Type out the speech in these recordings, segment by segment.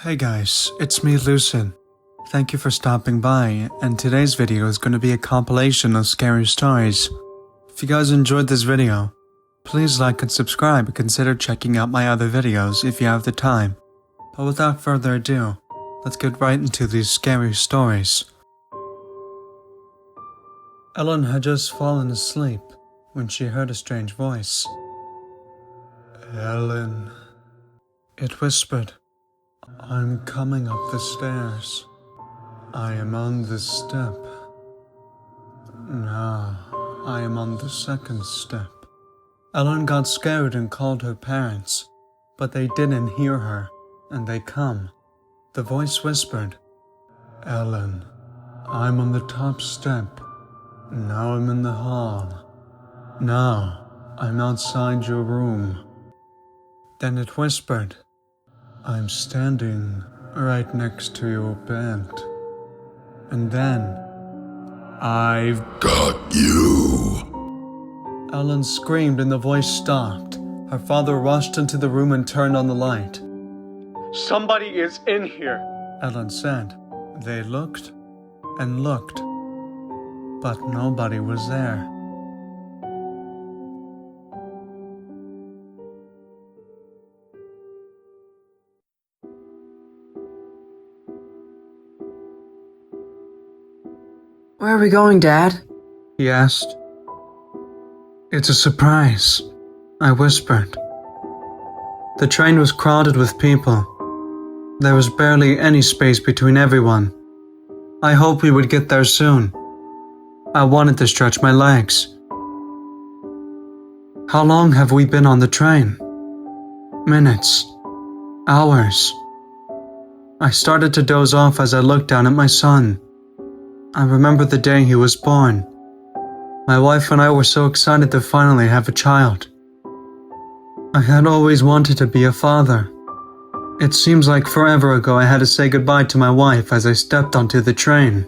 Hey guys, it's me Lucid. Thank you for stopping by, and today's video is going to be a compilation of scary stories. If you guys enjoyed this video, please like and subscribe and consider checking out my other videos if you have the time. But without further ado, let's get right into these scary stories. Ellen had just fallen asleep when she heard a strange voice. Ellen. It whispered, I'm coming up the stairs. I am on the step. Now, I am on the second step. Ellen got scared and called her parents, but they didn't hear her, and they come. The voice whispered, Ellen, I'm on the top step. Now I'm in the hall. Now, I'm outside your room. Then it whispered, I'm standing right next to your bed. And then, I've got you. Ellen screamed and the voice stopped. Her father rushed into the room and turned on the light. Somebody is in here, Ellen said. They looked and looked, but nobody was there. Where are we going, Dad? He asked. It's a surprise, I whispered. The train was crowded with people. There was barely any space between everyone. I hoped we would get there soon. I wanted to stretch my legs. How long have we been on the train? Minutes. Hours. I started to doze off as I looked down at my son. I remember the day he was born. My wife and I were so excited to finally have a child. I had always wanted to be a father. It seems like forever ago I had to say goodbye to my wife as I stepped onto the train.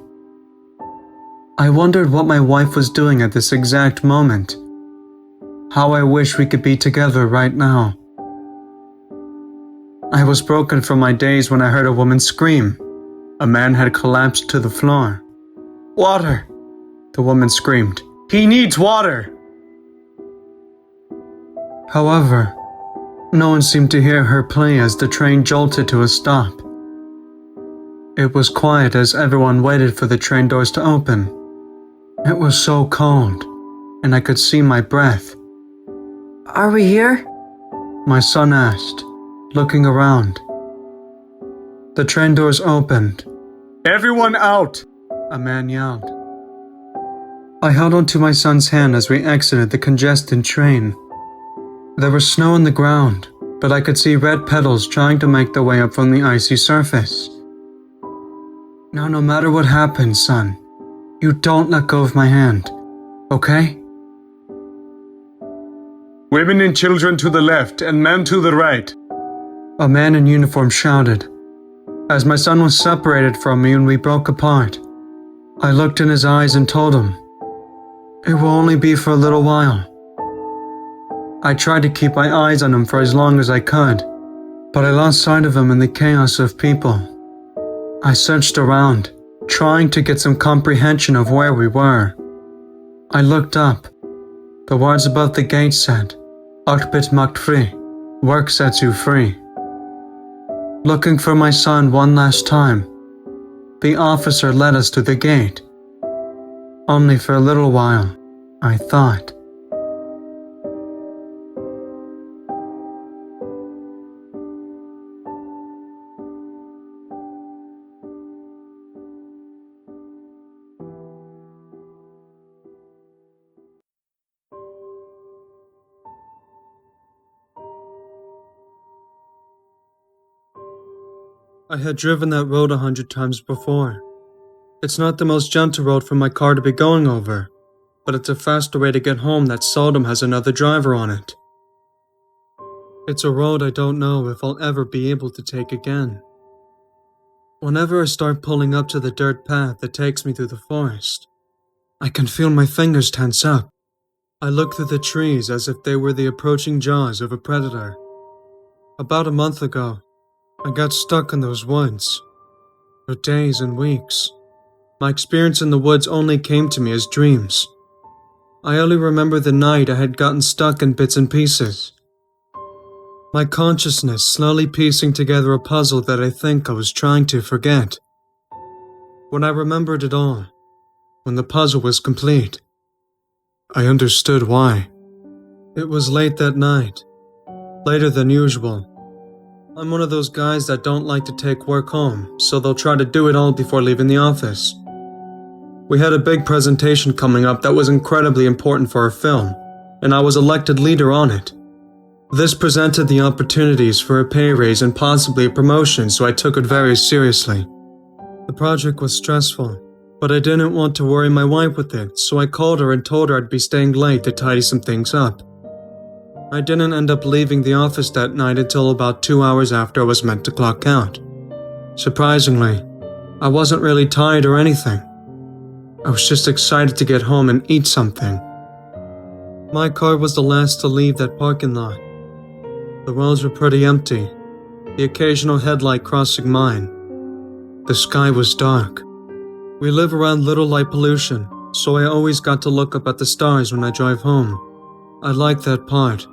I wondered what my wife was doing at this exact moment. How I wish we could be together right now. I was broken from my daze when I heard a woman scream. A man had collapsed to the floor. Water! The woman screamed. He needs water! However, no one seemed to hear her plea as the train jolted to a stop. It was quiet as everyone waited for the train doors to open. It was so cold, and I could see my breath. Are we here? My son asked, looking around. The train doors opened. Everyone out! A man yelled. I held onto my son's hand as we exited the congested train. There was snow on the ground, but I could see red petals trying to make their way up from the icy surface. Now, no matter what happens, son, you don't let go of my hand, okay? Women and children to the left and men to the right. A man in uniform shouted. As my son was separated from me and we broke apart, I looked in his eyes and told him, it will only be for a little while. I tried to keep my eyes on him for as long as I could, but I lost sight of him in the chaos of people. I searched around, trying to get some comprehension of where we were. I looked up. The words above the gate said, Arbeit macht frei, work sets you free. Looking for my son one last time, the officer led us to the gate. Only for a little while, I thought. I had driven that road 100 times before. It's not the most gentle road for my car to be going over, but it's a faster way to get home that seldom has another driver on it. It's a road I don't know if I'll ever be able to take again. Whenever I start pulling up to the dirt path that takes me through the forest, I can feel my fingers tense up. I look through the trees as if they were the approaching jaws of a predator. About a month ago, I got stuck in those woods for days and weeks. My experience in the woods only came to me as dreams. I only remember the night I had gotten stuck in bits and pieces. My consciousness slowly piecing together a puzzle that I think I was trying to forget. When I remembered it all, when the puzzle was complete, I understood why. It was late that night, later than usual. I'm one of those guys that don't like to take work home, so they'll try to do it all before leaving the office. We had a big presentation coming up that was incredibly important for our film, and I was elected leader on it. This presented the opportunities for a pay raise and possibly a promotion, so I took it very seriously. The project was stressful, but I didn't want to worry my wife with it, so I called her and told her I'd be staying late to tidy some things up. I didn't end up leaving the office that night until about 2 hours after I was meant to clock out. Surprisingly, I wasn't really tired or anything. I was just excited to get home and eat something. My car was the last to leave that parking lot. The roads were pretty empty, the occasional headlight crossing mine. The sky was dark. We live around little light pollution, so I always got to look up at the stars when I drive home. I liked that part,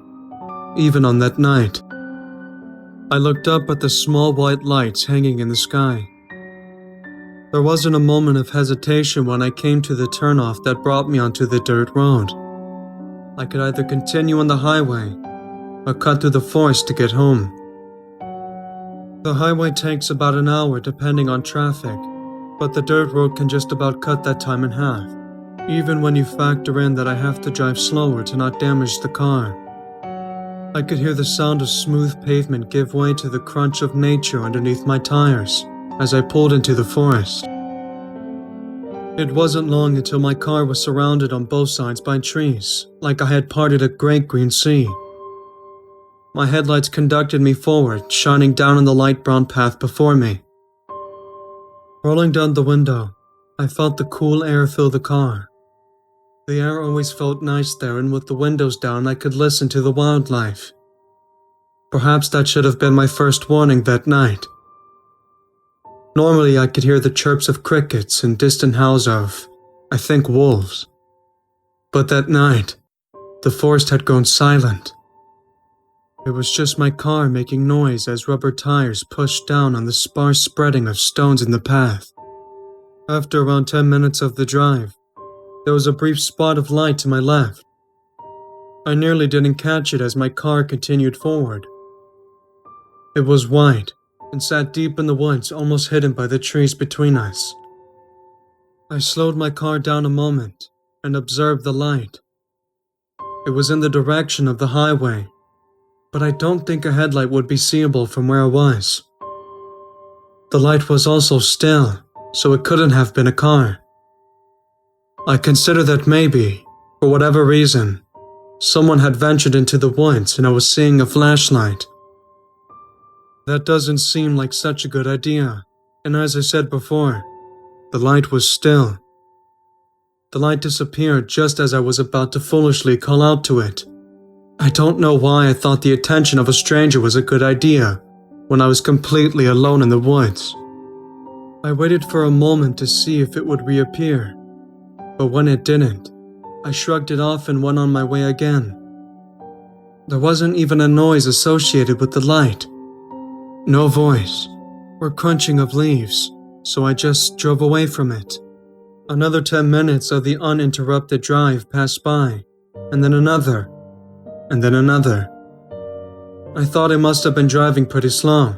even on that night. I looked up at the small white lights hanging in the sky. There wasn't a moment of hesitation when I came to the turnoff that brought me onto the dirt road. I could either continue on the highway or cut through the forest to get home. The highway takes about an hour depending on traffic, but the dirt road can just about cut that time in half, even when you factor in that I have to drive slower to not damage the car. I could hear the sound of smooth pavement give way to the crunch of nature underneath my tires as I pulled into the forest. It wasn't long until my car was surrounded on both sides by trees, like I had parted a great green sea. My headlights conducted me forward, shining down on the light brown path before me. Rolling down the window, I felt the cool air fill the car. The air always felt nice there, and with the windows down I could listen to the wildlife. Perhaps that should have been my first warning that night. Normally I could hear the chirps of crickets and distant howls of, I think, wolves. But that night, the forest had gone silent. It was just my car making noise as rubber tires pushed down on the sparse spreading of stones in the path. After around 10 minutes of the drive, there was a brief spot of light to my left. I nearly didn't catch it as my car continued forward. It was white and sat deep in the woods, almost hidden by the trees between us. I slowed my car down a moment and observed the light. It was in the direction of the highway, but I don't think a headlight would be seeable from where I was. The light was also still, so it couldn't have been a car. I considered that maybe, for whatever reason, someone had ventured into the woods and I was seeing a flashlight. That doesn't seem like such a good idea, and as I said before, the light was still. The light disappeared just as I was about to foolishly call out to it. I don't know why I thought the attention of a stranger was a good idea when I was completely alone in the woods. I waited for a moment to see if it would reappear, but when it didn't, I shrugged it off and went on my way again. There wasn't even a noise associated with the light. No voice or crunching of leaves, so I just drove away from it. Another 10 minutes of the uninterrupted drive passed by, and then another, and then another. I thought I must have been driving pretty slow.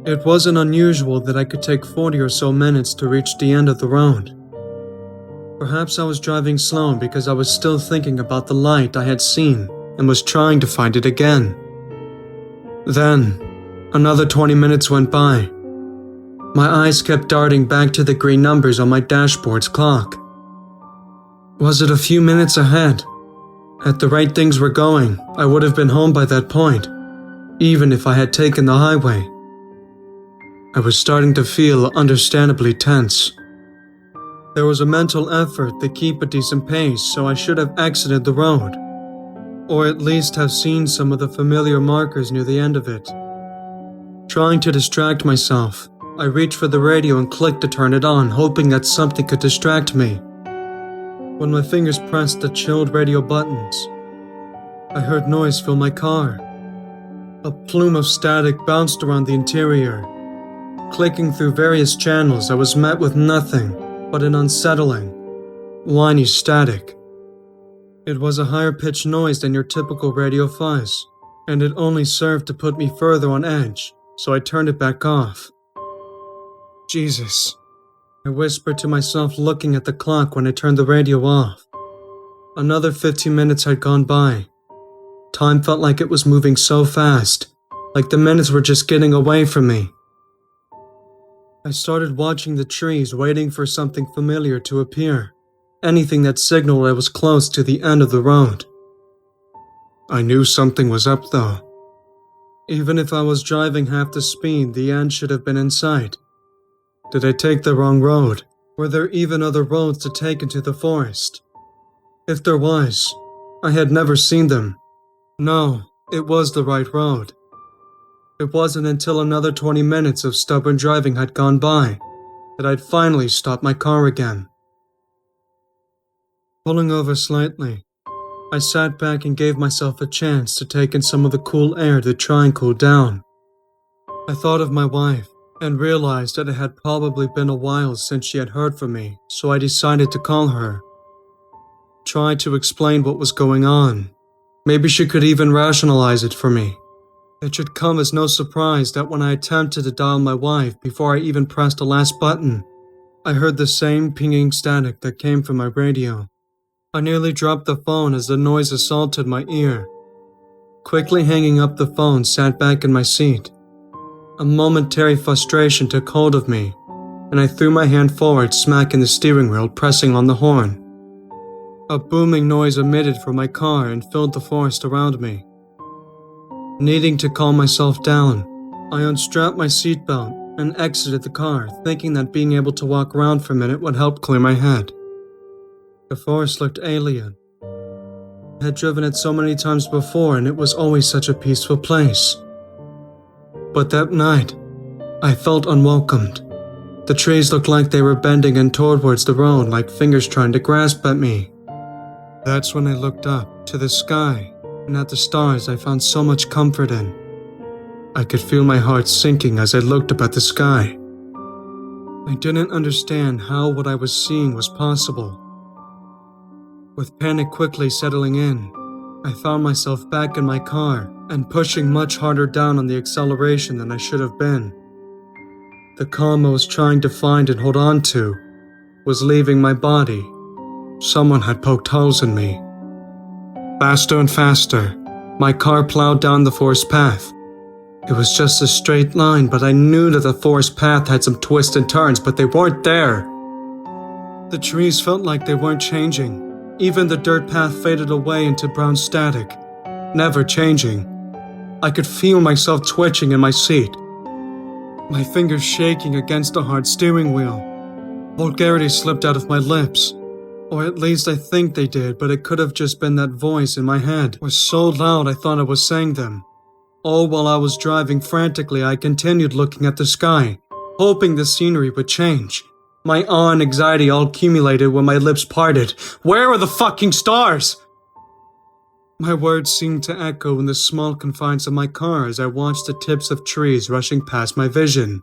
It wasn't unusual that I could take 40 or so minutes to reach the end of the road. Perhaps I was driving slow because I was still thinking about the light I had seen and was trying to find it again. Then, another 20 minutes went by. My eyes kept darting back to the green numbers on my dashboard's clock. Was it a few minutes ahead? At the rate things were going, I would have been home by that point, even if I had taken the highway. I was starting to feel understandably tense. There was a mental effort to keep a decent pace, so I should have exited the road, or at least have seen some of the familiar markers near the end of it. Trying to distract myself, I reached for the radio and clicked to turn it on, hoping that something could distract me. When my fingers pressed the chilled radio buttons, I heard noise fill my car. A plume of static bounced around the interior. Clicking through various channels, I was met with nothing but an unsettling, whiny static. It was a higher-pitched noise than your typical radio fuzz, and it only served to put me further on edge, so I turned it back off. Jesus, I whispered to myself, looking at the clock when I turned the radio off. Another 15 minutes had gone by. Time felt like it was moving so fast, like the minutes were just getting away from me. I started watching the trees, waiting for something familiar to appear, anything that signaled I was close to the end of the road. I knew something was up though. Even if I was driving half the speed, the end should have been in sight. Did I take the wrong road? Were there even other roads to take into the forest? If there was, I had never seen them. No, it was the right road. It wasn't until another 20 minutes of stubborn driving had gone by that I'd finally stopped my car again. Pulling over slightly, I sat back and gave myself a chance to take in some of the cool air to try and cool down. I thought of my wife and realized that it had probably been a while since she had heard from me, so I decided to call her. Tried to explain what was going on. Maybe she could even rationalize it for me. It should come as no surprise that when I attempted to dial my wife before I even pressed the last button, I heard the same pinging static that came from my radio. I nearly dropped the phone as the noise assaulted my ear. Quickly hanging up the phone, sat back in my seat. A momentary frustration took hold of me, and I threw my hand forward, smacking the steering wheel, pressing on the horn. A booming noise emitted from my car and filled the forest around me. Needing to calm myself down, I unstrapped my seatbelt and exited the car, thinking that being able to walk around for a minute would help clear my head. The forest looked alien. I had driven it so many times before, and it was always such a peaceful place. But that night, I felt unwelcomed. The trees looked like they were bending in towards the road, like fingers trying to grasp at me. That's when I looked up to the sky, and at the stars I found so much comfort in. I could feel my heart sinking as I looked up at the sky. I didn't understand how what I was seeing was possible. With panic quickly settling in, I found myself back in my car and pushing much harder down on the acceleration than I should have been. The calm I was trying to find and hold on to was leaving my body. Someone had poked holes in me. Faster and faster, my car plowed down the forest path. It was just a straight line, but I knew that the forest path had some twists and turns, but they weren't there. The trees felt like they weren't changing. Even the dirt path faded away into brown static, never changing. I could feel myself twitching in my seat, my fingers shaking against the hard steering wheel. Vulgarity slipped out of my lips. Or at least I think they did, but it could have just been that voice in my head. It was so loud I thought I was saying them. All while I was driving frantically, I continued looking at the sky, hoping the scenery would change. My awe and anxiety all accumulated when my lips parted. Where are the fucking stars? My words seemed to echo in the small confines of my car as I watched the tips of trees rushing past my vision.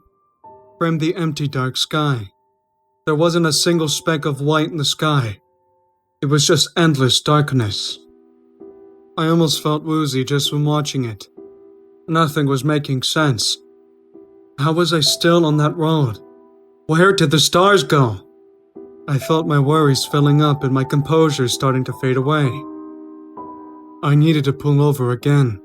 From the empty dark sky. There wasn't a single speck of white in the sky. It was just endless darkness. I almost felt woozy just from watching it. Nothing was making sense. How was I still on that road? Where did the stars go? I felt my worries filling up and my composure starting to fade away. I needed to pull over again.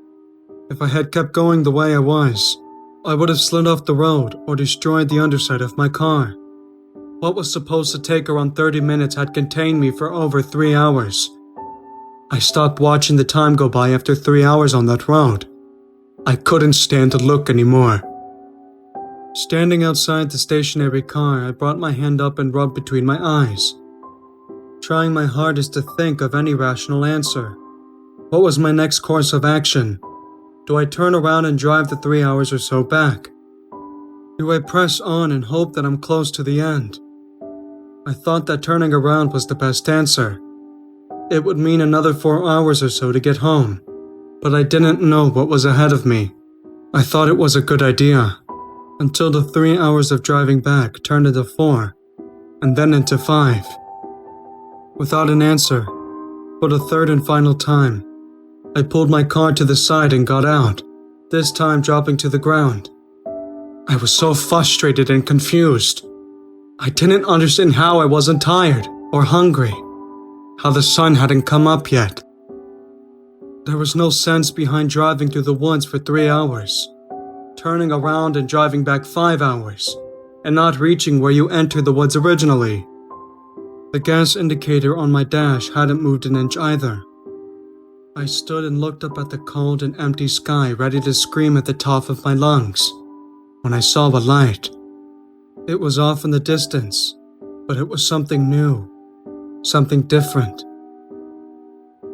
If I had kept going the way I was, I would have slid off the road or destroyed the underside of my car. What was supposed to take around 30 minutes had contained me for over 3 hours. I stopped watching the time go by after 3 hours on that road. I couldn't stand to look anymore. Standing outside the stationary car, I brought my hand up and rubbed between my eyes, trying my hardest to think of any rational answer. What was my next course of action? Do I turn around and drive the 3 hours or so back? Do I press on and hope that I'm close to the end? I thought that turning around was the best answer. It would mean another 4 hours or so to get home, but I didn't know what was ahead of me. I thought it was a good idea, until the 3 hours of driving back turned into 4, and then into 5. Without an answer, for the third and final time, I pulled my car to the side and got out, this time dropping to the ground. I was so frustrated and confused. I didn't understand how I wasn't tired or hungry, how the sun hadn't come up yet. There was no sense behind driving through the woods for 3 hours, turning around and driving back 5 hours, and not reaching where you entered the woods originally. The gas indicator on my dash hadn't moved an inch either. I stood and looked up at the cold and empty sky, ready to scream at the top of my lungs, when I saw a light. It was off in the distance, but it was something new, something different.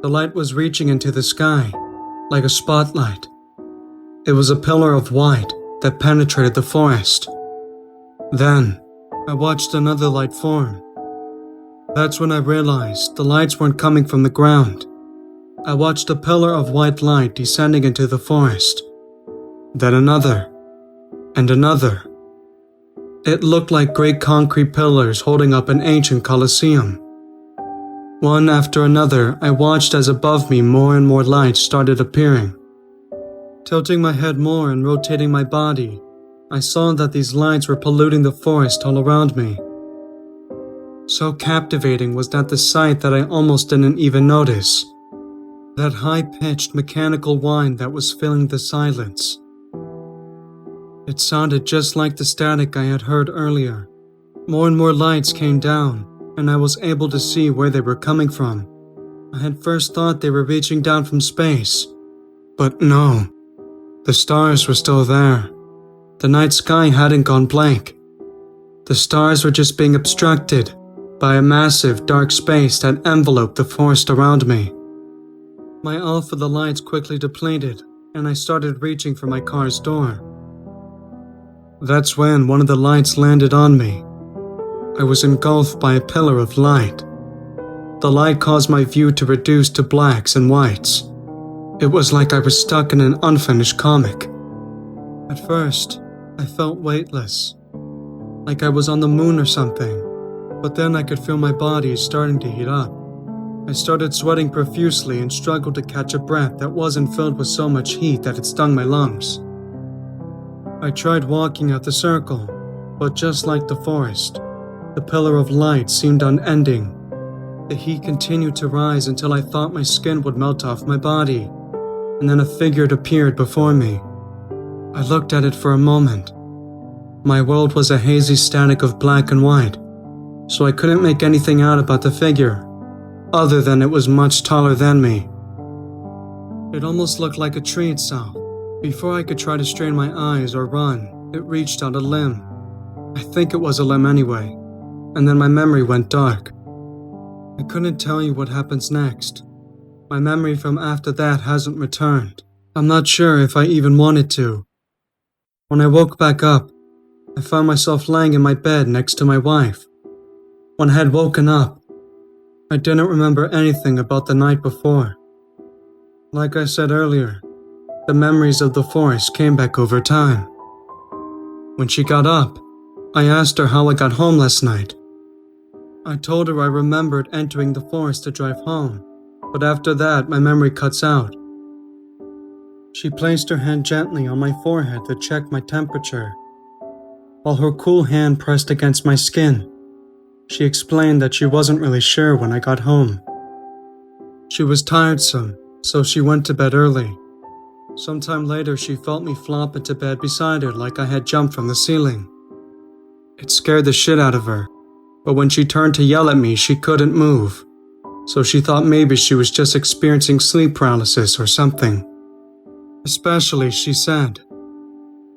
The light was reaching into the sky, like a spotlight. It was a pillar of white that penetrated the forest. Then, I watched another light form. That's when I realized the lights weren't coming from the ground. I watched a pillar of white light descending into the forest. Then another, and another. It looked like great concrete pillars holding up an ancient Colosseum. One after another, I watched as above me more and more lights started appearing. Tilting my head more and rotating my body, I saw that these lights were polluting the forest all around me. So captivating was that the sight that I almost didn't even notice. That high-pitched mechanical whine that was filling the silence. It sounded just like the static I had heard earlier. More and more lights came down, and I was able to see where they were coming from. I had first thought they were reaching down from space. But no. The stars were still there. The night sky hadn't gone blank. The stars were just being obstructed by a massive dark space that enveloped the forest around me. My all for the lights quickly depleted, and I started reaching for my car's door. That's when one of the lights landed on me. I was engulfed by a pillar of light. The light caused my view to reduce to blacks and whites. It was like I was stuck in an unfinished comic. At first, I felt weightless, like I was on the moon or something, but then I could feel my body starting to heat up. I started sweating profusely and struggled to catch a breath that wasn't filled with so much heat that it stung my lungs. I tried walking out the circle, but just like the forest, the pillar of light seemed unending. The heat continued to rise until I thought my skin would melt off my body, and then a figure appeared before me. I looked at it for a moment. My world was a hazy static of black and white, so I couldn't make anything out about the figure, other than it was much taller than me. It almost looked like a tree itself. Before I could try to strain my eyes or run, it reached out a limb. I think it was a limb anyway, and then my memory went dark. I couldn't tell you what happens next. My memory from after that hasn't returned. I'm not sure if I even wanted to. When I woke back up, I found myself laying in my bed next to my wife. When I had woken up, I didn't remember anything about the night before. Like I said earlier, the memories of the forest came back over time. When she got up, I asked her how I got home last night. I told her I remembered entering the forest to drive home, but after that my memory cuts out. She placed her hand gently on my forehead to check my temperature. While her cool hand pressed against my skin, she explained that she wasn't really sure when I got home. She was tiresome, so she went to bed early. Sometime later, she felt me flop into bed beside her like I had jumped from the ceiling. It scared the shit out of her, but when she turned to yell at me, she couldn't move, so she thought maybe she was just experiencing sleep paralysis or something. Especially, she said,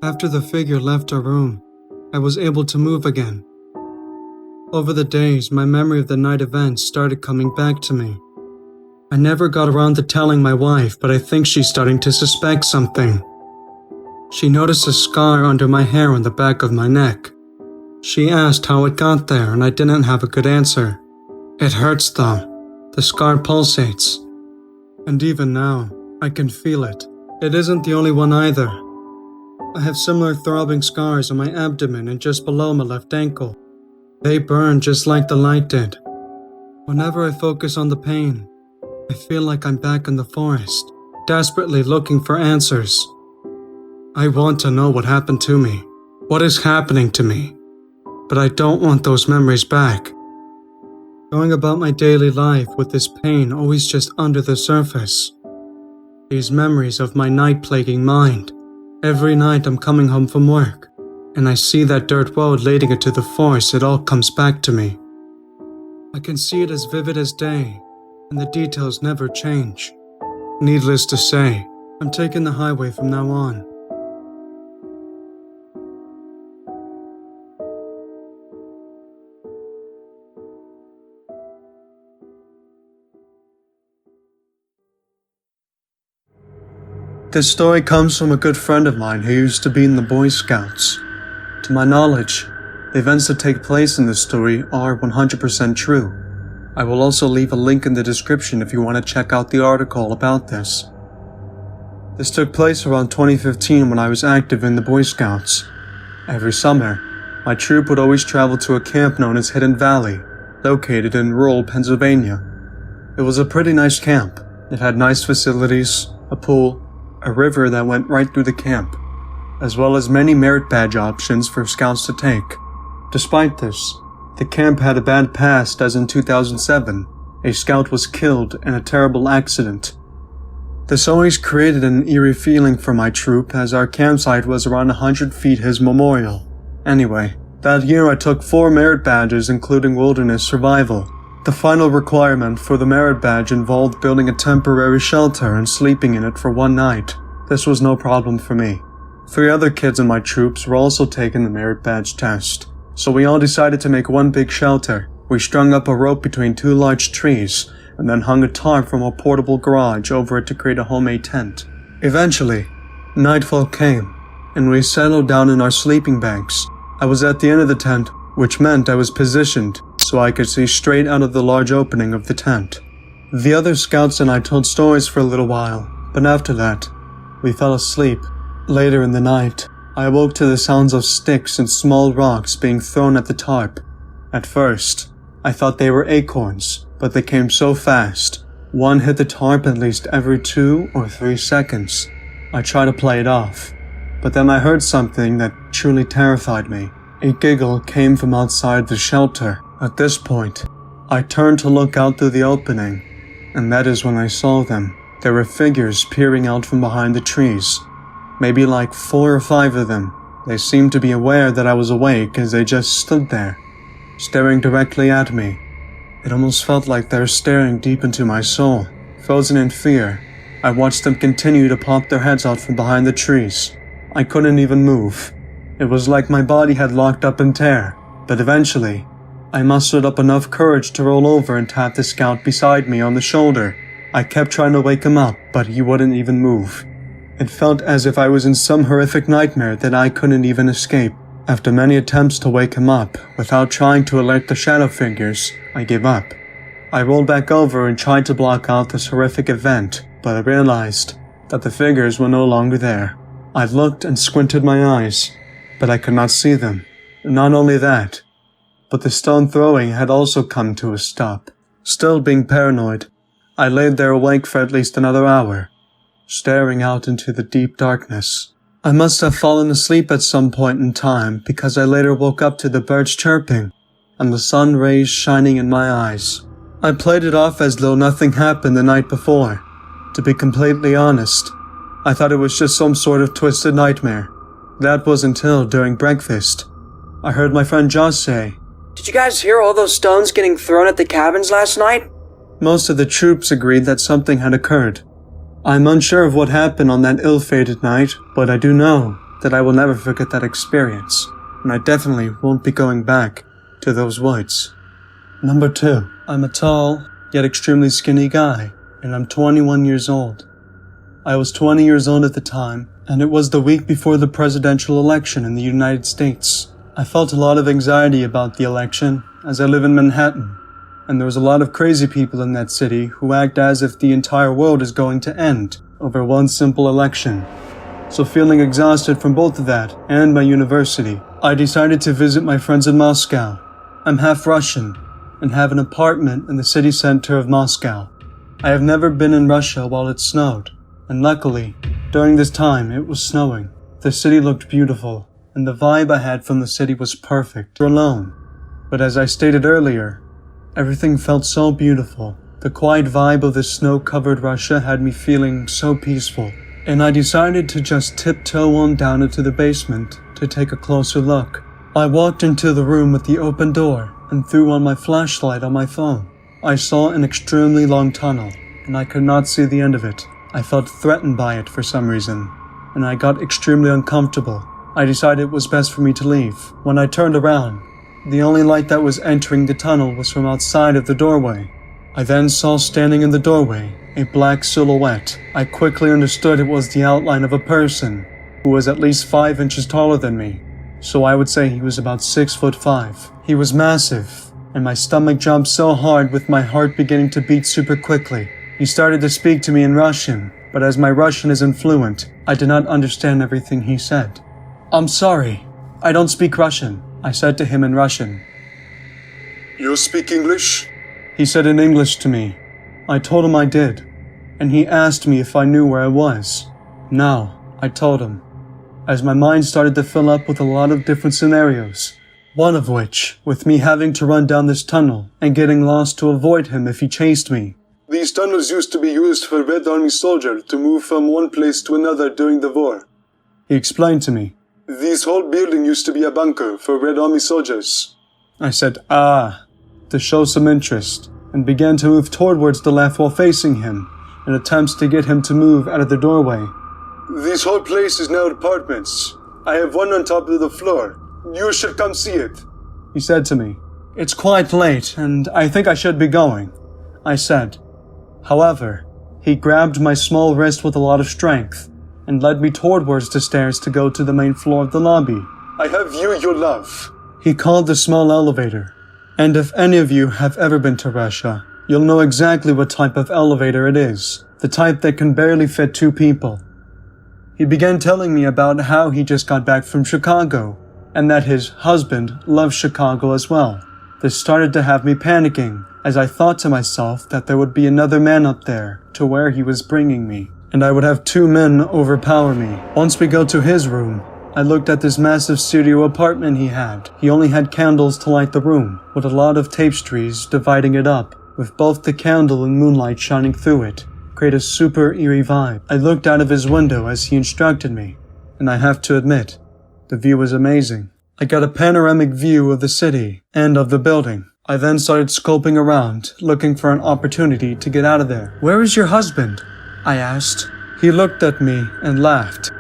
after the figure left our room, I was able to move again. Over the days, my memory of the night events started coming back to me. I never got around to telling my wife, but I think she's starting to suspect something. She noticed a scar under my hair on the back of my neck. She asked how it got there, and I didn't have a good answer. It hurts though. The scar pulsates. And even now, I can feel it. It isn't the only one either. I have similar throbbing scars on my abdomen and just below my left ankle. They burn just like the light did. Whenever I focus on the pain, I feel like I'm back in the forest, desperately looking for answers. I want to know what happened to me, what is happening to me, but I don't want those memories back. Going about my daily life with this pain always just under the surface. These memories of my night-plaguing mind. Every night I'm coming home from work, and I see that dirt road leading into the forest, it all comes back to me. I can see it as vivid as day, and the details never change. Needless to say, I'm taking the highway from now on. This story comes from a good friend of mine who used to be in the Boy Scouts. To my knowledge, the events that take place in this story are 100% true. I will also leave a link in the description if you want to check out the article about this. This took place around 2015 when I was active in the Boy Scouts. Every summer, my troop would always travel to a camp known as Hidden Valley, located in rural Pennsylvania. It was a pretty nice camp. It had nice facilities, a pool, a river that went right through the camp, as well as many merit badge options for scouts to take. Despite this, the camp had a bad past as in 2007, a scout was killed in a terrible accident. This always created an eerie feeling for my troop as our campsite was around 100 feet his memorial. Anyway, that year I took 4 merit badges including wilderness survival. The final requirement for the merit badge involved building a temporary shelter and sleeping in it for one night. This was no problem for me. 3 other kids in my troops were also taking the merit badge test, so we all decided to make one big shelter. We strung up a rope between 2 large trees and then hung a tarp from a portable garage over it to create a homemade tent. Eventually, nightfall came, and we settled down in our sleeping bags. I was at the end of the tent, which meant I was positioned so I could see straight out of the large opening of the tent. The other scouts and I told stories for a little while, but after that, we fell asleep. Later in the night, I awoke to the sounds of sticks and small rocks being thrown at the tarp. At first, I thought they were acorns, but they came so fast. One hit the tarp at least every 2 or 3 seconds. I tried to play it off, but then I heard something that truly terrified me. A giggle came from outside the shelter. At this point, I turned to look out through the opening, and that is when I saw them. There were figures peering out from behind the trees. Maybe like 4 or 5 of them. They seemed to be aware that I was awake as they just stood there, staring directly at me. It almost felt like they were staring deep into my soul. Frozen in fear, I watched them continue to pop their heads out from behind the trees. I couldn't even move. It was like my body had locked up in terror, but eventually, I mustered up enough courage to roll over and tap the scout beside me on the shoulder. I kept trying to wake him up, but he wouldn't even move. It felt as if I was in some horrific nightmare that I couldn't even escape. After many attempts to wake him up, without trying to alert the shadow figures, I gave up. I rolled back over and tried to block out this horrific event, but I realized that the figures were no longer there. I looked and squinted my eyes, but I could not see them. Not only that, but the stone throwing had also come to a stop. Still being paranoid, I laid there awake for at least another hour, staring out into the deep darkness. I must have fallen asleep at some point in time because I later woke up to the birds chirping and the sun rays shining in my eyes. I played it off as though nothing happened the night before. To be completely honest, I thought it was just some sort of twisted nightmare. That was until, during breakfast, I heard my friend Josh say, Did you guys hear all those stones getting thrown at the cabins last night? Most of the troops agreed that something had occurred. I'm unsure of what happened on that ill-fated night, but I do know that I will never forget that experience, and I definitely won't be going back to those woods. Number 2. I'm a tall, yet extremely skinny guy. and I'm 21 years old. I was 20 years old at the time, and it was the week before the presidential election in the United States. I felt a lot of anxiety about the election, as I live in Manhattan, and there was a lot of crazy people in that city who act as if the entire world is going to end over one simple election. So feeling exhausted from both of that and my university, I decided to visit my friends in Moscow. I'm half Russian and have an apartment in the city center of Moscow. I have never been in Russia while it snowed, and luckily, during this time it was snowing. The city looked beautiful, and the vibe I had from the city was perfect alone. But as I stated earlier, everything felt so beautiful. The quiet vibe of the snow-covered Russia had me feeling so peaceful, and I decided to just tiptoe on down into the basement to take a closer look. I walked into the room with the open door and threw on my flashlight on my phone. I saw an extremely long tunnel, and I could not see the end of it. I felt threatened by it for some reason, and I got extremely uncomfortable. I decided it was best for me to leave. When I turned around, the only light that was entering the tunnel was from outside of the doorway. I then saw standing in the doorway a black silhouette. I quickly understood it was the outline of a person who was at least 5 inches taller than me, so I would say he was about 6'5". He was massive, and my stomach jumped so hard with my heart beginning to beat super quickly. He started to speak to me in Russian, but as my Russian isn't fluent, I did not understand everything he said. "I'm sorry, I don't speak Russian," I said to him in Russian. You speak English? He said in English to me. I told him I did, and he asked me if I knew where I was. No, I told him, as my mind started to fill up with a lot of different scenarios, one of which, with me having to run down this tunnel and getting lost to avoid him if he chased me. These tunnels used to be used for Red Army soldiers to move from one place to another during the war. He explained to me. This whole building used to be a bunker for Red Army soldiers. I said, to show some interest, and began to move towards the left while facing him, in attempts to get him to move out of the doorway. This whole place is now apartments. I have one on top of the floor. You should come see it. He said to me. It's quite late, and I think I should be going, I said. However, he grabbed my small wrist with a lot of strength, and led me towards the stairs to go to the main floor of the lobby. I have your love. He called the small elevator. And if any of you have ever been to Russia, you'll know exactly what type of elevator it is. The type that can barely fit 2 people. He began telling me about how he just got back from Chicago, and that his husband loves Chicago as well. This started to have me panicking, as I thought to myself that there would be another man up there to where he was bringing me, and I would have 2 men overpower me. Once we go to his room, I looked at this massive studio apartment he had. He only had candles to light the room, with a lot of tapestries dividing it up, with both the candle and moonlight shining through it, create a super eerie vibe. I looked out of his window as he instructed me, and I have to admit, the view was amazing. I got a panoramic view of the city and of the building. I then started scoping around, looking for an opportunity to get out of there. Where is your husband? I asked. He looked at me and laughed.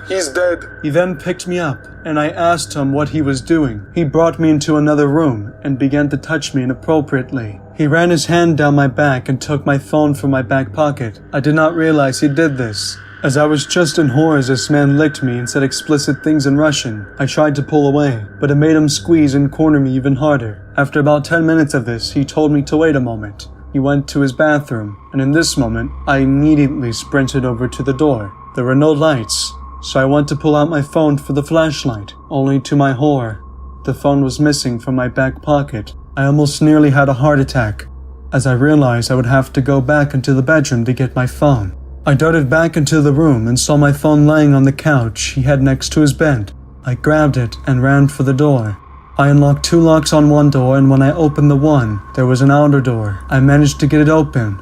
He's dead. He then picked me up, and I asked him what he was doing. He brought me into another room and began to touch me inappropriately. He ran his hand down my back and took my phone from my back pocket. I did not realize he did this, as I was just in horror as this man licked me and said explicit things in Russian. I tried to pull away, but it made him squeeze and corner me even harder. After about 10 minutes of this, he told me to wait a moment. He went to his bathroom, and in this moment, I immediately sprinted over to the door. There were no lights, so I went to pull out my phone for the flashlight, only to my horror, the phone was missing from my back pocket. I almost nearly had a heart attack, as I realized I would have to go back into the bedroom to get my phone. I darted back into the room and saw my phone laying on the couch he had next to his bed. I grabbed it and ran for the door. I unlocked 2 locks on one door, and when I opened the one, there was an outer door. I managed to get it open.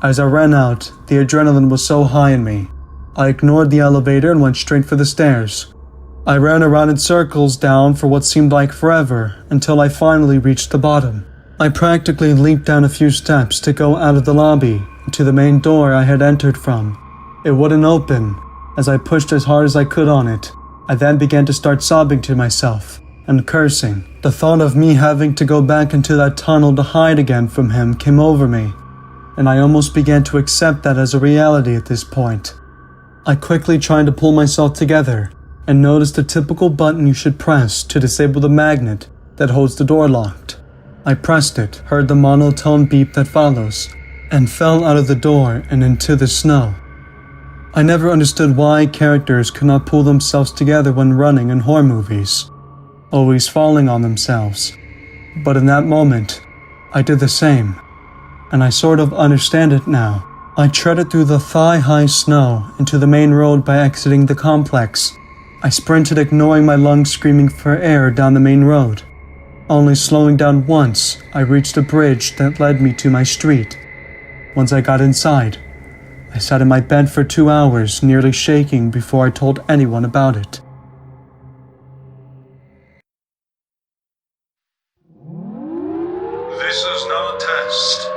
As I ran out, the adrenaline was so high in me. I ignored the elevator and went straight for the stairs. I ran around in circles down for what seemed like forever, until I finally reached the bottom. I practically leaped down a few steps to go out of the lobby, to the main door I had entered from. It wouldn't open, as I pushed as hard as I could on it. I then began to start sobbing to myself and cursing. The thought of me having to go back into that tunnel to hide again from him came over me. and I almost began to accept that as a reality at this point. I quickly tried to pull myself together and noticed the typical button you should press to disable the magnet that holds the door locked. I pressed it, heard the monotone beep that follows, and fell out of the door and into the snow. I never understood why characters could not pull themselves together when running in horror movies, always falling on themselves. But in that moment, I did the same, and I sort of understand it now. I treaded through the thigh-high snow into the main road by exiting the complex. I sprinted, ignoring my lungs screaming for air down the main road. Only slowing down once, I reached a bridge that led me to my street. Once I got inside, I sat in my bed for 2 hours, nearly shaking before I told anyone about it. This is not a test.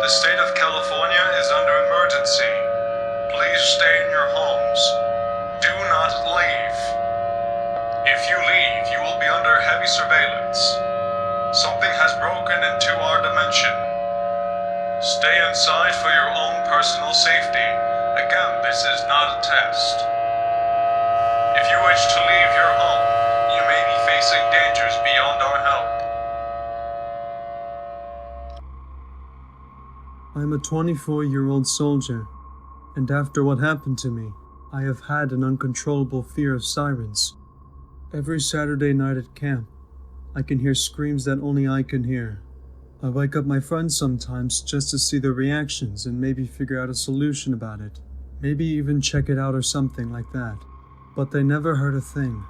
The state of California is under emergency. Please stay in your homes. Do not leave. If you leave, you will be under heavy surveillance. Something has broken into our dimension. Stay inside for your own personal safety. Again, this is not a test. If you wish to leave your home, you may be facing dangers beyond our help. I'm a 24-year-old soldier, and after what happened to me, I have had an uncontrollable fear of sirens. Every Saturday night at camp, I can hear screams that only I can hear. I wake up my friends sometimes just to see their reactions and maybe figure out a solution about it. Maybe even check it out or something like that. But they never heard a thing.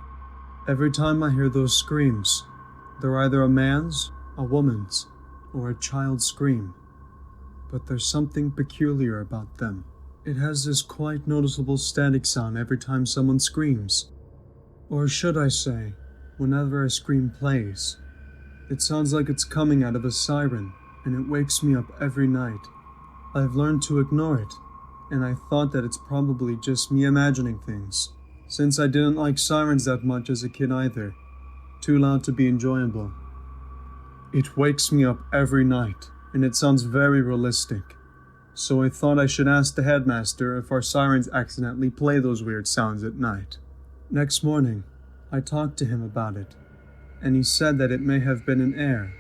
Every time I hear those screams, they're either a man's, a woman's, or a child's scream. But there's something peculiar about them. It has this quite noticeable static sound every time someone screams. Or should I say, whenever a scream plays. It sounds like it's coming out of a siren, and it wakes me up every night. I've learned to ignore it, and I thought that it's probably just me imagining things, since I didn't like sirens that much as a kid either. Too loud to be enjoyable. It wakes me up every night, and it sounds very realistic. So I thought I should ask the headmaster if our sirens accidentally play those weird sounds at night. Next morning, I talked to him about it, and he said that it may have been an error.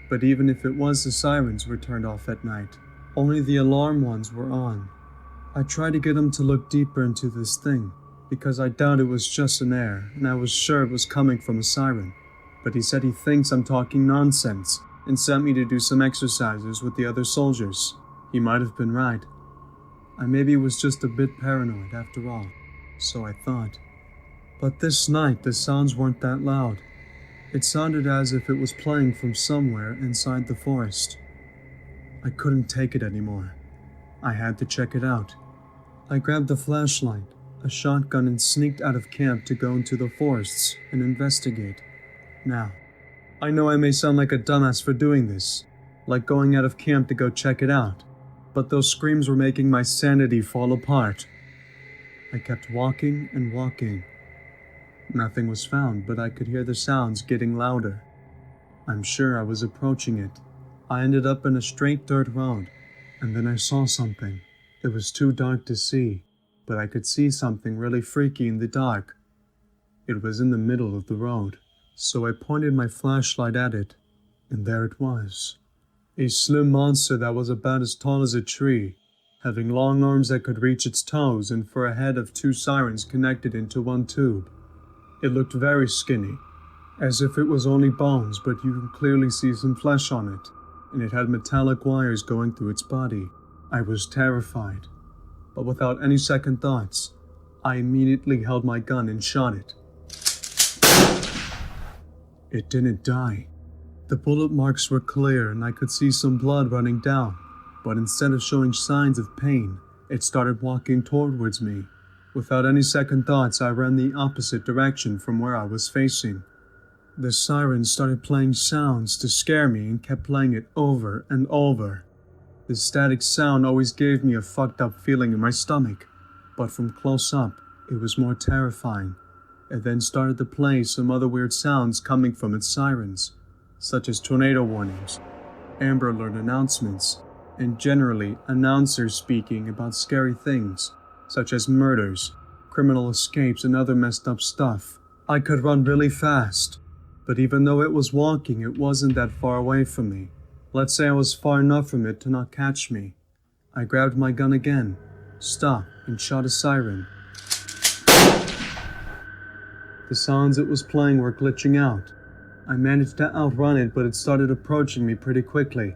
But even if it was, the sirens were turned off at night. Only the alarm ones were on. I tried to get him to look deeper into this thing, because I doubt it was just an error, and I was sure it was coming from a siren. But he said he thinks I'm talking nonsense, and sent me to do some exercises with the other soldiers. He might have been right. I maybe was just a bit paranoid after all, so I thought. But this night the sounds weren't that loud. It sounded as if it was playing from somewhere inside the forest. I couldn't take it anymore. I had to check it out. I grabbed a flashlight, a shotgun, and sneaked out of camp to go into the forests and investigate. Now, I know I may sound like a dumbass for doing this, like going out of camp to go check it out, but those screams were making my sanity fall apart. I kept walking and walking. Nothing was found, but I could hear the sounds getting louder. I'm sure I was approaching it. I ended up in a straight dirt road, and then I saw something. It was too dark to see, but I could see something really freaky in the dark. It was in the middle of the road, so I pointed my flashlight at it, and there it was. A slim monster that was about as tall as a tree, having long arms that could reach its toes, and for a head of 2 sirens connected into one tube. It looked very skinny, as if it was only bones, but you could clearly see some flesh on it, and it had metallic wires going through its body. I was terrified, but without any second thoughts, I immediately held my gun and shot it. It didn't die. The bullet marks were clear and I could see some blood running down, but instead of showing signs of pain, it started walking towards me. Without any second thoughts, I ran the opposite direction from where I was facing. The siren started playing sounds to scare me and kept playing it over and over. The static sound always gave me a fucked up feeling in my stomach, but from close up, it was more terrifying. It then started to play some other weird sounds coming from its sirens, such as tornado warnings, Amber Alert announcements, and generally announcers speaking about scary things, such as murders, criminal escapes, and other messed up stuff. I could run really fast, but even though it was walking, it wasn't that far away from me. Let's say I was far enough from it to not catch me. I grabbed my gun again, stopped, and shot a siren. The sounds it was playing were glitching out. I managed to outrun it, but it started approaching me pretty quickly.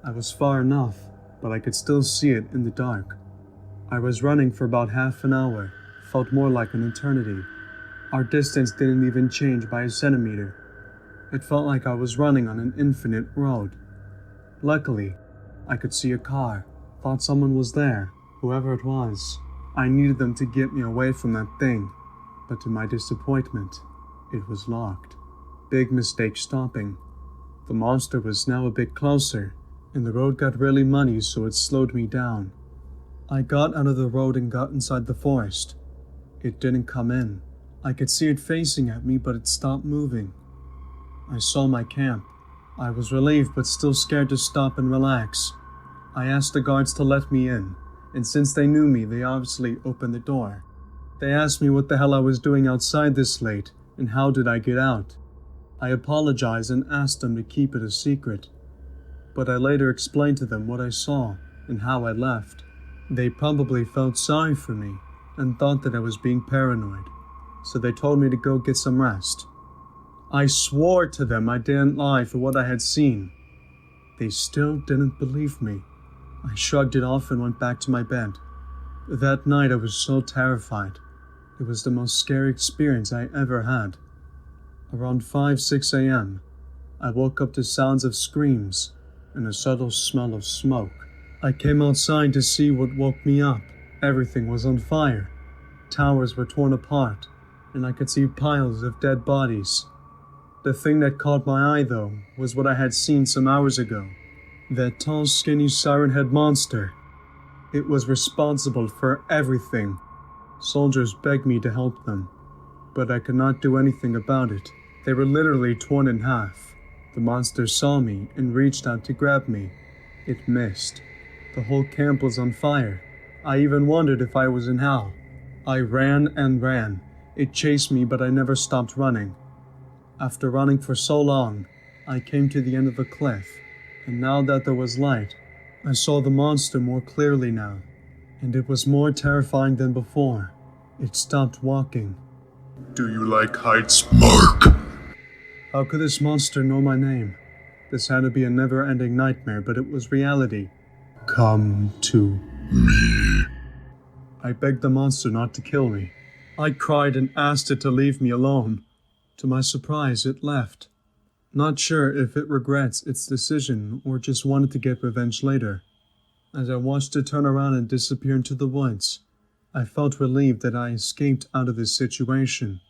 I was far enough, but I could still see it in the dark. I was running for about half an hour, felt more like an eternity. Our distance didn't even change by a centimeter. It felt like I was running on an infinite road. Luckily, I could see a car, thought someone was there, whoever it was. I needed them to get me away from that thing, but to my disappointment, it was locked. Big mistake stopping. The monster was now a bit closer, and the road got really muddy, so it slowed me down. I got out of the road and got inside the forest. It didn't come in. I could see it facing at me, but it stopped moving. I saw my camp. I was relieved, but still scared to stop and relax. I asked the guards to let me in, and since they knew me, they obviously opened the door. They asked me what the hell I was doing outside this late, and how did I get out. I apologized and asked them to keep it a secret, but I later explained to them what I saw and how I left. They probably felt sorry for me and thought that I was being paranoid, so they told me to go get some rest. I swore to them I didn't lie for what I had seen. They still didn't believe me. I shrugged it off and went back to my bed. That night I was so terrified. It was the most scary experience I ever had. Around 5-6 a.m., I woke up to sounds of screams and a subtle smell of smoke. I came outside to see what woke me up. Everything was on fire. Towers were torn apart, and I could see piles of dead bodies. The thing that caught my eye, though, was what I had seen some hours ago. That tall, skinny siren head monster. It was responsible for everything. Soldiers begged me to help them, but I could not do anything about it. They were literally torn in half. The monster saw me and reached out to grab me. It missed. The whole camp was on fire. I even wondered if I was in hell. I ran and ran. It chased me, but I never stopped running. After running for so long, I came to the end of the cliff, and now that there was light, I saw the monster more clearly now, and it was more terrifying than before. It stopped walking. Do you like heights, Mark? How could this monster know my name? This had to be a never-ending nightmare, but it was reality. Come to Me. I begged the monster not to kill me. I cried and asked it to leave me alone. To my surprise, it left. Not sure if it regrets its decision or just wanted to get revenge later. As I watched it turn around and disappear into the woods, I felt relieved that I escaped out of this situation.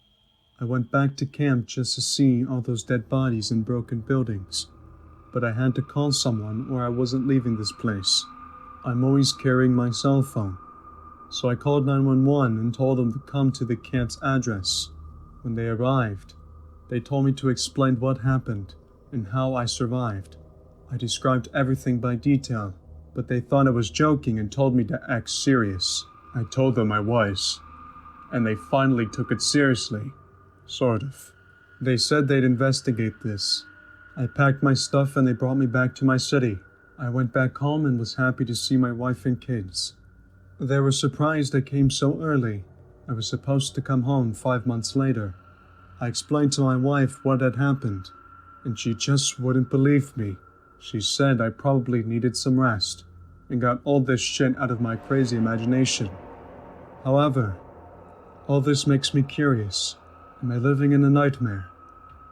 I went back to camp just to see all those dead bodies and broken buildings. But I had to call someone or I wasn't leaving this place. I'm always carrying my cell phone. So I called 911 and told them to come to the camp's address. When they arrived, they told me to explain what happened and how I survived. I described everything by detail, but they thought I was joking and told me to act serious. I told them I was, and they finally took it seriously. Sort of. They said they'd investigate this. I packed my stuff and they brought me back to my city. I went back home and was happy to see my wife and kids. They were surprised I came so early. I was supposed to come home 5 months later. I explained to my wife what had happened, and she just wouldn't believe me. She said I probably needed some rest, and got all this shit out of my crazy imagination. However, all this makes me curious. Am I living in a nightmare?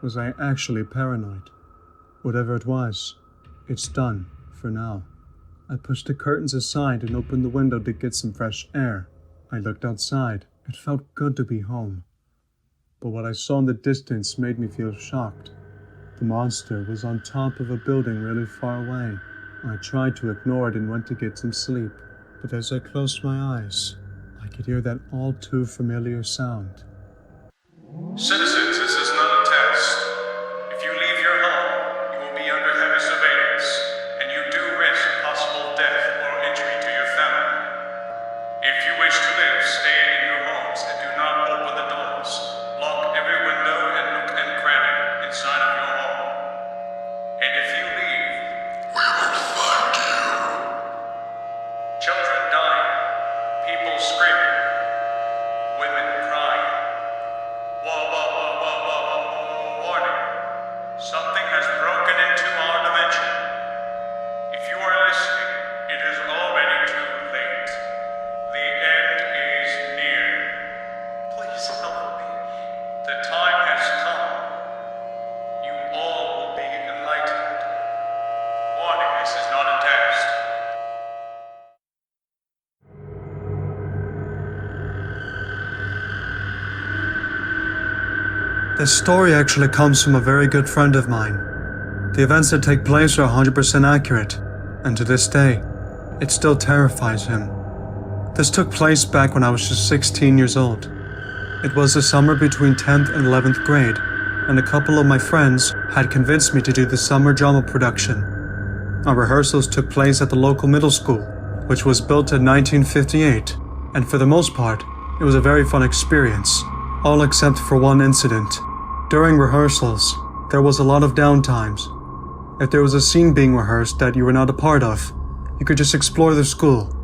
Was I actually paranoid? Whatever it was, it's done for now. I pushed the curtains aside and opened the window to get some fresh air. I looked outside. It felt good to be home. But what I saw in the distance made me feel shocked. The monster was on top of a building really far away. I tried to ignore it and went to get some sleep. But as I closed my eyes, I could hear that all too familiar sound. Citizens, this is not a test. If you leave your home, you will be under heavy surveillance, and you do risk possible This story actually comes from a very good friend of mine. The events that take place are 100% accurate, and to this day, it still terrifies him. This took place back when I was just 16 years old. It was the summer between 10th and 11th grade, and a couple of my friends had convinced me to do the summer drama production. Our rehearsals took place at the local middle school, which was built in 1958, and for the most part, it was a very fun experience, all except for one incident. During rehearsals, there was a lot of downtimes. If there was a scene being rehearsed that you were not a part of, you could just explore the school.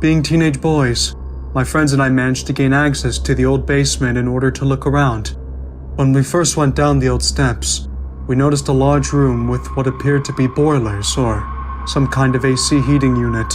Being teenage boys, my friends and I managed to gain access to the old basement in order to look around. When we first went down the old steps, we noticed a large room with what appeared to be boilers or some kind of AC heating unit.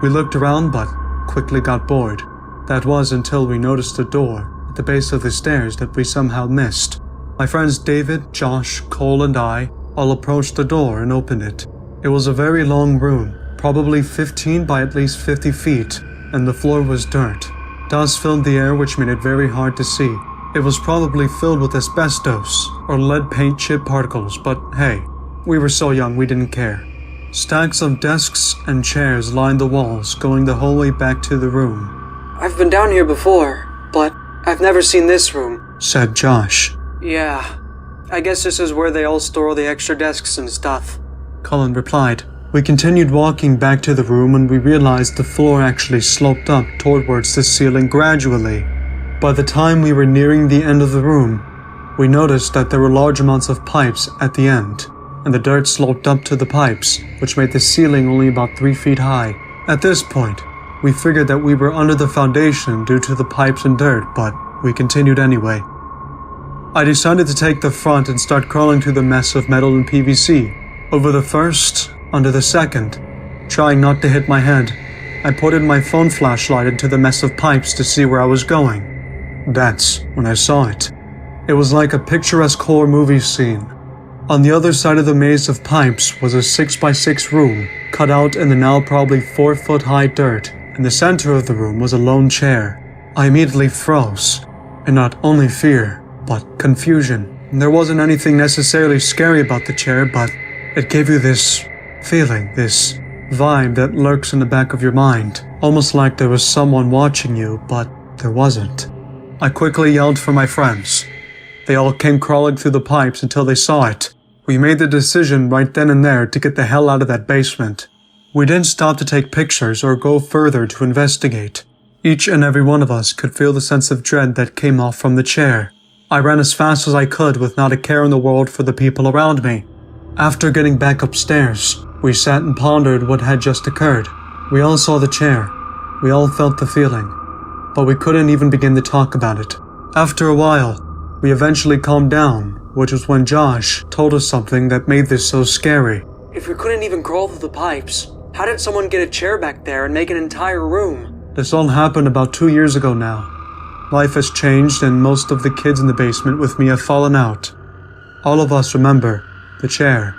We looked around but quickly got bored. That was until we noticed a door at the base of the stairs that we somehow missed. My friends David, Josh, Cole, and I all approached the door and opened it. It was a very long room, probably 15 by at least 50 feet, and the floor was dirt. Dust filled the air, which made it very hard to see. It was probably filled with asbestos or lead paint chip particles, but hey, we were so young we didn't care. Stacks of desks and chairs lined the walls, going the whole way back to the room. I've been down here before, but I've never seen this room, said Josh. Yeah, I guess this is where they all store all the extra desks and stuff, Colin replied. We continued walking back to the room and we realized the floor actually sloped up towards the ceiling gradually. By the time we were nearing the end of the room, we noticed that there were large amounts of pipes at the end, and the dirt sloped up to the pipes, which made the ceiling only about 3 feet high. At this point, we figured that we were under the foundation due to the pipes and dirt, but we continued anyway. I decided to take the front and start crawling through the mess of metal and PVC. Over the first, under the second, trying not to hit my head, I put in my phone flashlight into the mess of pipes to see where I was going. That's when I saw it. It was like a picturesque horror movie scene. On the other side of the maze of pipes was a 6x6 room, cut out in the now probably 4-foot high dirt. In the center of the room was a lone chair. I immediately froze, and not only fear, but confusion. There wasn't anything necessarily scary about the chair, but it gave you this feeling, this vibe that lurks in the back of your mind, almost like there was someone watching you, but there wasn't. I quickly yelled for my friends. They all came crawling through the pipes until they saw it. We made the decision right then and there to get the hell out of that basement. We didn't stop to take pictures or go further to investigate. Each and every one of us could feel the sense of dread that came off from the chair. I ran as fast as I could with not a care in the world for the people around me. After getting back upstairs, we sat and pondered what had just occurred. We all saw the chair. We all felt the feeling. But we couldn't even begin to talk about it. After a while, we eventually calmed down, which was when Josh told us something that made this so scary. If we couldn't even crawl through the pipes, how did someone get a chair back there and make an entire room? This all happened about 2 years ago now. Life has changed and most of the kids in the basement with me have fallen out. All of us remember the chair,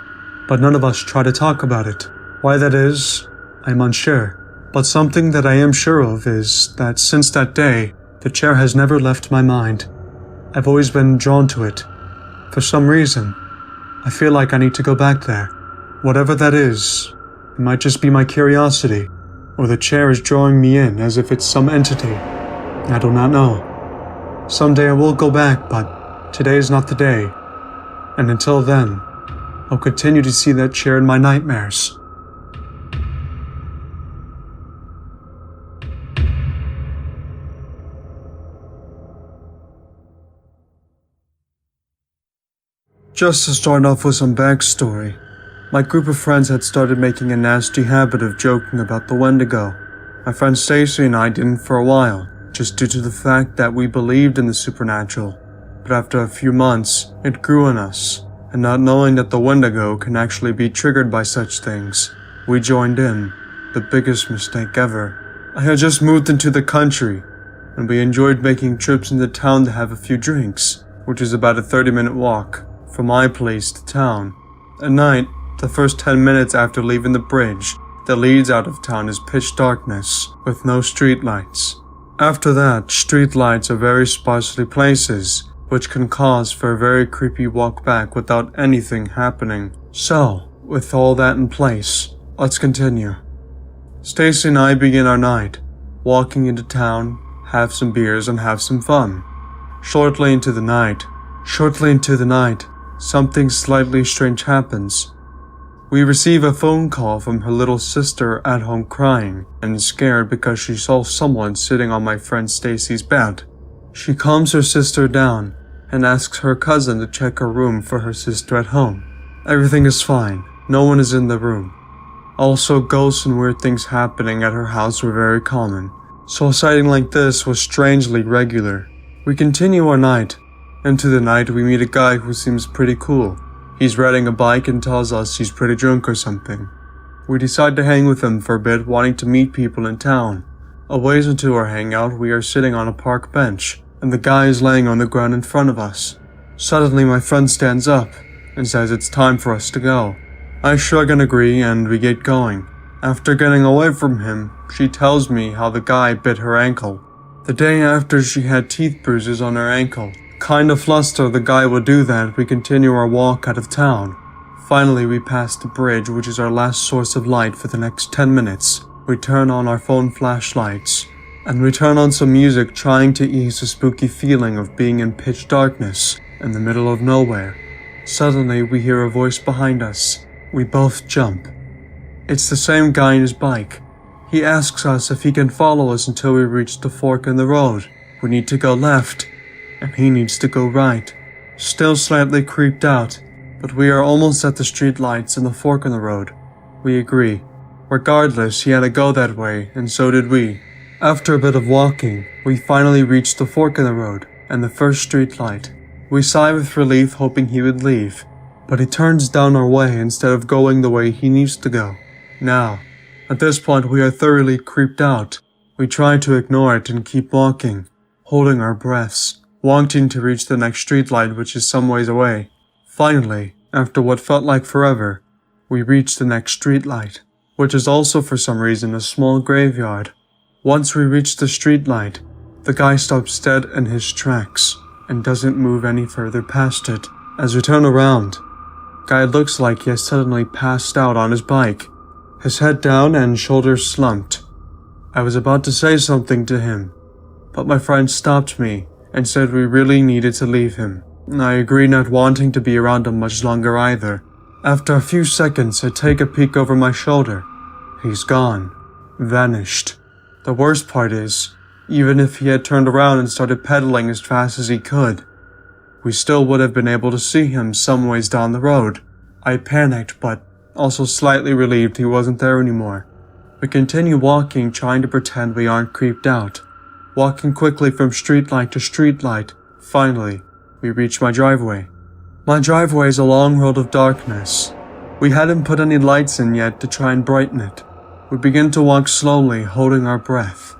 but none of us try to talk about it. Why that is, I'm unsure. But something that I am sure of is that since that day, the chair has never left my mind. I've always been drawn to it. For some reason, I feel like I need to go back there. Whatever that is, it might just be my curiosity, or the chair is drawing me in as if it's some entity. I do not know. Someday I will go back, but today is not the day. And until then, I'll continue to see that chair in my nightmares. Just to start off with some backstory, my group of friends had started making a nasty habit of joking about the Wendigo. My friend Stacy and I didn't for a while, just due to the fact that we believed in the supernatural. But after a few months, it grew in us, and not knowing that the Wendigo can actually be triggered by such things, we joined in. The biggest mistake ever. I had just moved into the country, and we enjoyed making trips into town to have a few drinks, which is about a 30-minute walk from my place to town. At night, the first 10 minutes after leaving the bridge that leads out of town is pitch darkness, with no street lights. After that, street lights are very sparsely places, which can cause for a very creepy walk back without anything happening. So, with all that in place, let's continue. Stacy and I begin our night, walking into town, have some beers and have some fun. Shortly into the night, something slightly strange happens. We receive a phone call from her little sister at home crying and scared because she saw someone sitting on my friend Stacy's bed. She calms her sister down and asks her cousin to check her room for her sister at home. Everything is fine. No one is in the room. Also, ghosts and weird things happening at her house were very common, so a sighting like this was strangely regular. We continue our night. Into the night, we meet a guy who seems pretty cool. He's riding a bike and tells us he's pretty drunk or something. We decide to hang with him for a bit, wanting to meet people in town. A ways into our hangout, we are sitting on a park bench, and the guy is laying on the ground in front of us. Suddenly, my friend stands up and says it's time for us to go. I shrug and agree, and we get going. After getting away from him, she tells me how the guy bit her ankle. The day after, she had teeth bruises on her ankle. Kind of flustered the guy would do that, we continue our walk out of town. Finally, we pass the bridge, which is our last source of light for the next 10 minutes. We turn on our phone flashlights, and we turn on some music trying to ease the spooky feeling of being in pitch darkness in the middle of nowhere. Suddenly, we hear a voice behind us. We both jump. It's the same guy on his bike. He asks us if he can follow us until we reach the fork in the road. We need to go left, and he needs to go right. Still slightly creeped out, but we are almost at the street lights and the fork in the road. We agree. Regardless, he had to go that way, and so did we. After a bit of walking, we finally reached the fork in the road and the first street light. We sigh with relief, hoping he would leave, but he turns down our way instead of going the way he needs to go. Now, at this point, we are thoroughly creeped out. We try to ignore it and keep walking, holding our breaths, wanting to reach the next streetlight, which is some ways away. Finally, after what felt like forever, we reach the next streetlight, which is also for some reason a small graveyard. Once we reach the streetlight, the guy stops dead in his tracks and doesn't move any further past it. As we turn around, guy looks like he has suddenly passed out on his bike, his head down and shoulders slumped. I was about to say something to him, but my friend stopped me and said we really needed to leave him. I agreed, not wanting to be around him much longer either. After a few seconds, I take a peek over my shoulder. He's gone. Vanished. The worst part is, even if he had turned around and started pedaling as fast as he could, we still would have been able to see him some ways down the road. I panicked, but also slightly relieved he wasn't there anymore. We continue walking, trying to pretend we aren't creeped out. Walking quickly from streetlight to streetlight, finally, we reach my driveway. My driveway is a long road of darkness. We hadn't put any lights in yet to try and brighten it. We begin to walk slowly, holding our breath.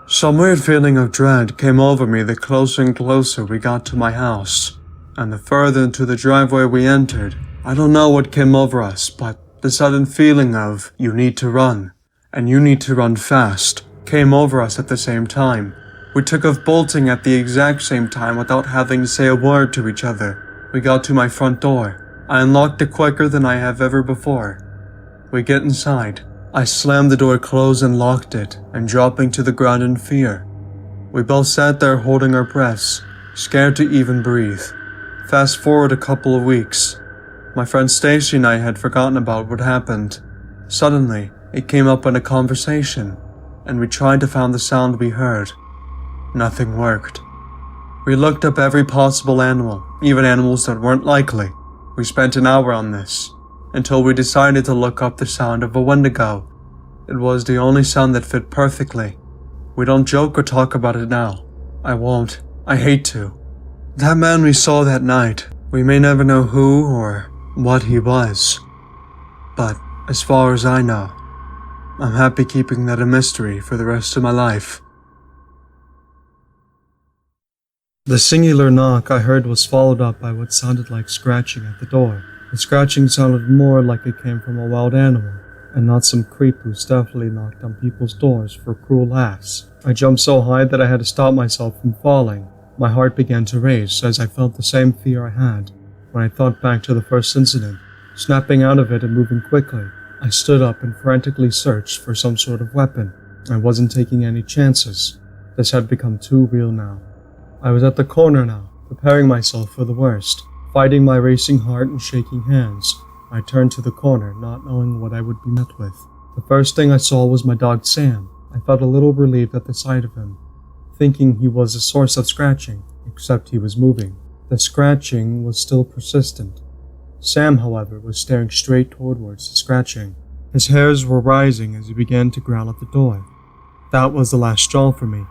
Some weird feeling of dread came over me the closer and closer we got to my house, and the further into the driveway we entered. I don't know what came over us, but the sudden feeling of, you need to run, and you need to run fast, came over us at the same time. We took off bolting at the exact same time without having to say a word to each other. We got to my front door. I unlocked it quicker than I have ever before. We get inside. I slammed the door closed and locked it, and dropping to the ground in fear. We both sat there holding our breaths, scared to even breathe. Fast forward a couple of weeks. My friend Stacy and I had forgotten about what happened. Suddenly, it came up in a conversation, and we tried to find the sound we heard. Nothing worked. We looked up every possible animal, even animals that weren't likely. We spent an hour on this, until we decided to look up the sound of a Wendigo. It was the only sound that fit perfectly. We don't joke or talk about it now. I won't. I hate to. That man we saw that night, we may never know who or what he was. But as far as I know, I'm happy keeping that a mystery for the rest of my life. The singular knock I heard was followed up by what sounded like scratching at the door. The scratching sounded more like it came from a wild animal, and not some creep who stealthily knocked on people's doors for cruel laughs. I jumped so high that I had to stop myself from falling. My heart began to race as I felt the same fear I had when I thought back to the first incident. Snapping out of it and moving quickly, I stood up and frantically searched for some sort of weapon. I wasn't taking any chances. This had become too real now. I was at the corner now, preparing myself for the worst. Fighting my racing heart and shaking hands, I turned to the corner, not knowing what I would be met with. The first thing I saw was my dog Sam. I felt a little relieved at the sight of him, thinking he was a source of scratching, except he was moving. The scratching was still persistent. Sam, however, was staring straight towards the scratching. His hairs were rising as he began to growl at the door. That was the last straw for me.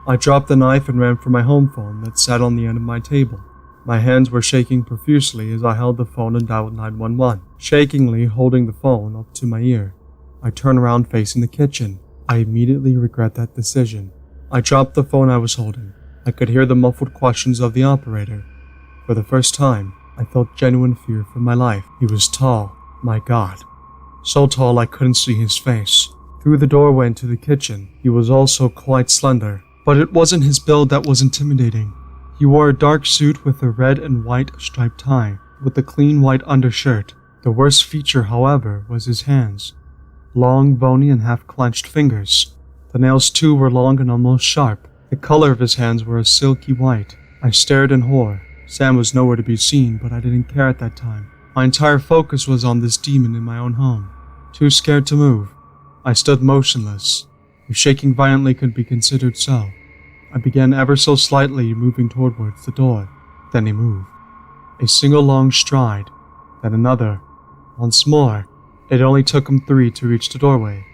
I dropped the knife and ran for my home phone that sat on the end of my table. My hands were shaking profusely as I held the phone and dialed 911, shakingly holding the phone up to my ear. I turned around facing the kitchen. I immediately regret that decision. I dropped the phone I was holding. I could hear the muffled questions of the operator. For the first time, I felt genuine fear for my life. He was tall, my God. So tall I couldn't see his face. Through the doorway into the kitchen, he was also quite slender. But it wasn't his build that was intimidating. He wore a dark suit with a red and white striped tie, with a clean white undershirt. The worst feature, however, was his hands. Long, bony, and half-clenched fingers. The nails, too, were long and almost sharp. The color of his hands were a silky white. I stared in horror. Sam was nowhere to be seen, but I didn't care at that time. My entire focus was on this demon in my own home. Too scared to move, I stood motionless, if shaking violently could be considered so. I began ever so slightly moving towards the door. Then he moved. A single long stride, then another. Once more. It only took him 3 to reach the doorway.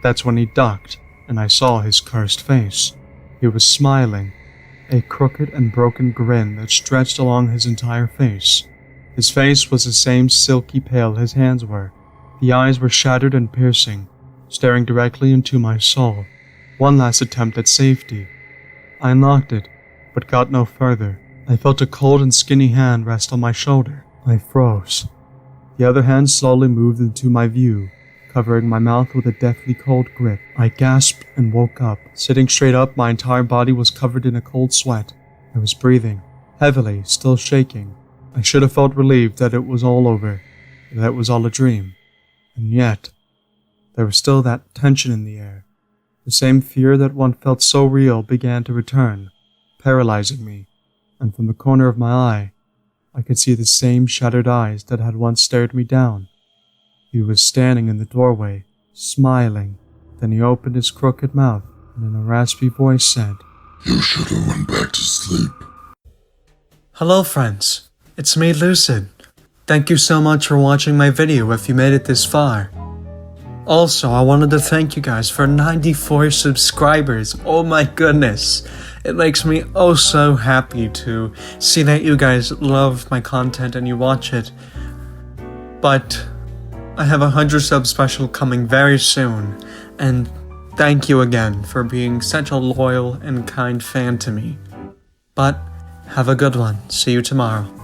That's when he ducked, and I saw his cursed face. He was smiling, a crooked and broken grin that stretched along his entire face. His face was the same silky pale his hands were. The eyes were shattered and piercing, staring directly into my soul. One last attempt at safety. I unlocked it, but got no further. I felt a cold and skinny hand rest on my shoulder. I froze. The other hand slowly moved into my view, covering my mouth with a deathly cold grip. I gasped and woke up. Sitting straight up, my entire body was covered in a cold sweat. I was breathing, heavily, still shaking. I should have felt relieved that it was all over, that it was all a dream. And yet, there was still that tension in the air. The same fear that one felt so real began to return, paralyzing me, and from the corner of my eye, I could see the same shattered eyes that had once stared me down. He was standing in the doorway, smiling. Then he opened his crooked mouth and in a raspy voice said, You should have went back to sleep. Hello friends, it's me Lucid. Thank you so much for watching my video if you made it this far. Also, I wanted to thank you guys for 94 subscribers. Oh my goodness. It makes me oh so happy to see that you guys love my content and you watch it. But I have a 100 sub special coming very soon, and thank you again for being such a loyal and kind fan to me. But have a good one. See you tomorrow.